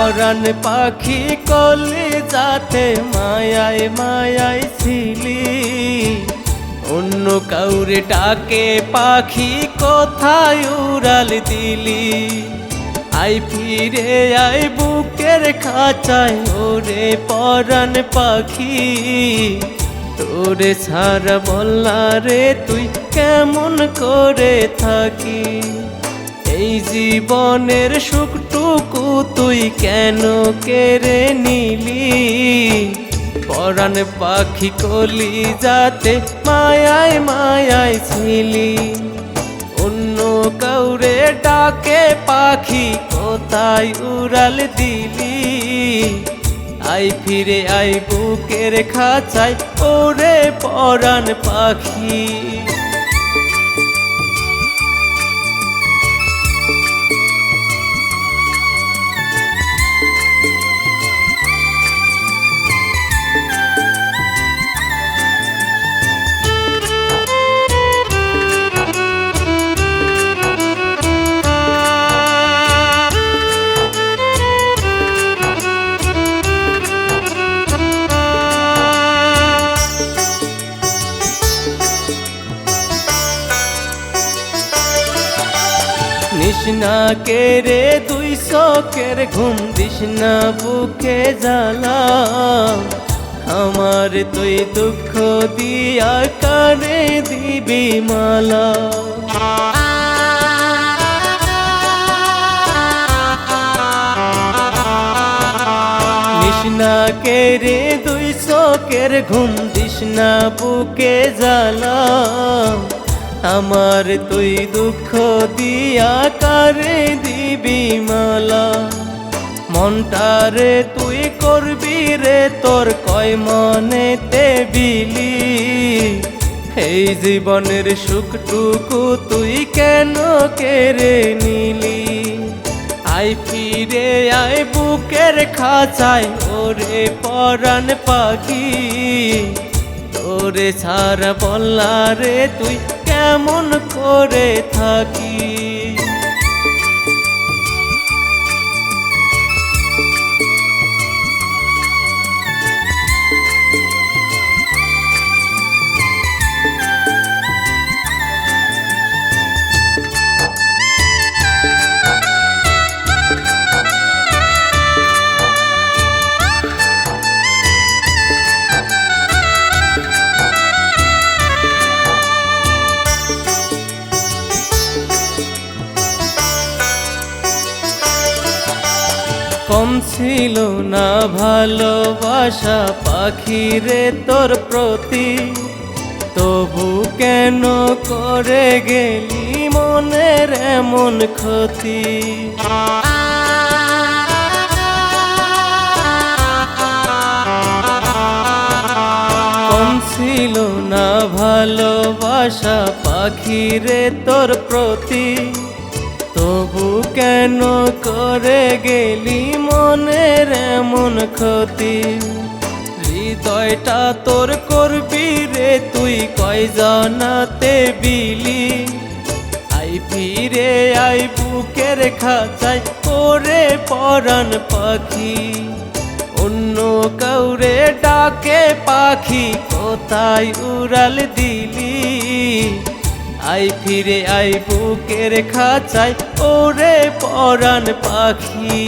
পরাণ পাখি কলিজাতে মায়ায় মায়ায় ছিলি, অন্য কাউরে ডাকে পাখি কোথায় উড়াল দিলি। আই ফিরে আয় বুকের খাঁচায় ওরে পরাণ পাখি, তোরে ছাড়া বললা রে তুই কেমন করে থাকি। এই জীবনের সুখটুকু তুই কেন কেড়ে নিলি, পরাণ পাখি কলিজাতে মায়ায় মায়ায় ছিলি। অন্য কাউরে ডাকে পাখি কোথায় উড়াল দিলি। আই ফিরে আই বুকের খাঁচায় ওরে পরাণ পাখি। নিশনা কেড়ে দুই চোখের ঘুম দিস না বুকে জ্বালা, আমার তুই দুঃখ দিয়া কারে দিবি মালা। নিশনা কেড়ে দুই চোখের ঘুম দিস না বুকে জ্বালা, আমার তুই দুঃখ দিয়া কারে দিবি মালা। মনটারে তুই করবি রে তোর কয় মনেতে বিলি, এই জীবনের সুখটুকু তুই কেন কেড়ে নিলি। আই ফিরে আয় বুকের খাঁচায় ওরে পরাণ পাখি, তোরে ছাড়া বললা রে তুই কেমন করে থাকি। কম ছিল না ভালোবাসা পাখি রে তোর প্রতি, তবু কেন করে গেলি মনের এমন ক্ষতি। কম ছিল না ভালোবাসা পাখি রে তোর প্রতি, তবু কেন করে গেলি মনের এমন ক্ষতি। হৃদয়টা তোর করবি রে তুই কয় জানাতে বিলি, আই ফিরে আই বুকের খাঁচায় ওরে পরাণ পাখি। অন্য কাউরে ডাকে পাখি কোথায় উড়াল দিলি, আই ফিরে আই বুকের খাঁচায় ওরে পরাণ পাখি।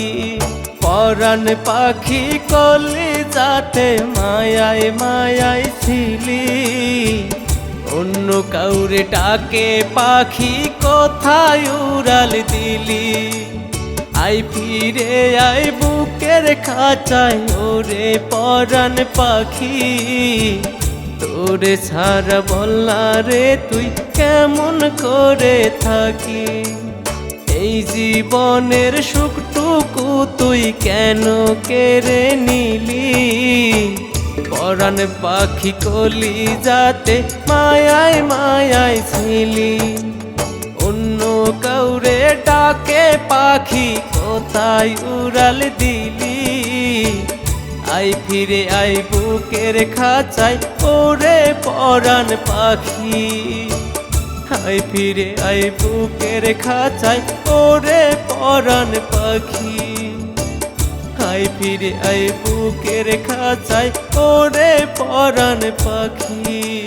পরাণ পাখি কলিজাতে মায়ায় মায়ায় ছিলি, অন্য কাউরে ডাকে পাখি কোথায় উড়াল দিলি। আই ফিরে আই বুকের খাঁচায় ওরে পরাণ পাখি, তোরে ছাড়া বললা রে তুই কেমন করে থাকি। এই জীবনের সুখটুকু তুই কেন কেড়ে নিলি, পরাণ পাখি কলিজাতে মায়ায় মায়ায় ছিলি। অন্য কাউরে ডাকে পাখি কোথায় উড়াল দিলি, আই ফিরে আই বুকের খাঁচায় ওরে পরাণ পাখি। আই ফিরে আই বুকের খাঁচায় ওরে পরাণ পাখি। ফিরে আয় বুকের খাঁচায় ওরে পরাণ পাখি।